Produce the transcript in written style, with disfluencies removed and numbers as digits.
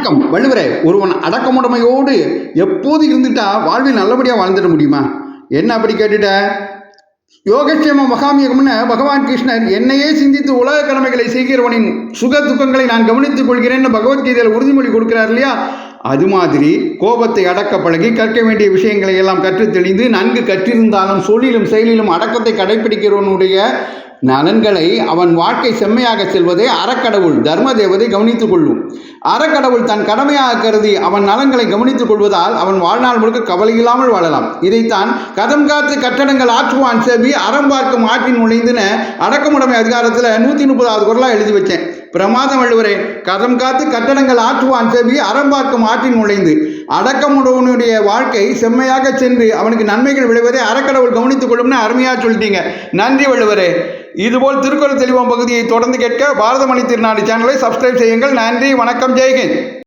வணக்கம் வள்ளுவரே. ஒருவன் அடக்கமுடைமையோடு எப்போது இருந்துட்டா வாழ்வில் நல்லபடியாக வாழ்ந்துட முடியுமா? என்ன அப்படி கேட்டுட்ட? யோகக்ஷேம மகாமியகம்னு பகவான் கிருஷ்ணர் என்னையே சிந்தித்து உலக கடமைகளை செய்கிறவனின் சுக துக்கங்களை நான் கவனித்துக் கொள்கிறேன்னு பகவத்கீதையில் உறுதிமொழி கொடுக்கிறார் இல்லையா? அது மாதிரி கோபத்தை அடக்க பழகி கற்க வேண்டிய விஷயங்களை எல்லாம் கற்று தெளிந்து நன்கு கற்றிருந்தாலும் சொல்லிலும் செயலிலும் அடக்கத்தை கடைபிடிக்கிறவனுடைய நலன்களை அவன் வாழ்க்கை செம்மையாக செல்வதை அறக்கடவுள் தர்ம தேவதை கவனித்துக் கொள்ளும். அறக்கடவுள் தன் கடமையாக கருதி அவன் நலன்களை கவனித்துக் கொள்வதால் அவன் வாழ்நாள் முழுக்க கவலையில்லாமல் வாழலாம். இதைத்தான் கதம் காத்து கட்டடங்கள் ஆற்றுவான் செவி அறம் பார்க்கும் ஆற்றின் நுழைந்துன்னு அடக்கமுடைமை அதிகாரத்தில் 130வது குறளாக எழுதி வச்சேன். பிரமாதம் வள்ளுவரே. கதம் காத்து கட்டடங்கள் ஆற்றுவான் செவி அறம் பார்க்கும் ஆற்றின் நுழைந்து அடக்கமுடையவனுடைய வாழ்க்கை செம்மையாக சென்று அவனுக்கு நன்மைகள் விளைவதை அறக்கடவுள் கவனித்துக் கொள்ளும்னு அருமையாக சொல்லிட்டீங்க. நன்றி வள்ளுவரே. இதுபோல் திருக்குறள் தெளிவாம் பகுதியை தொடர்ந்து கேட்க பாரதமணி திருநாடு சேனலை சப்ஸ்கிரைப் செய்யுங்கள். நன்றி, வணக்கம், ஜெய்ஹிந்த்.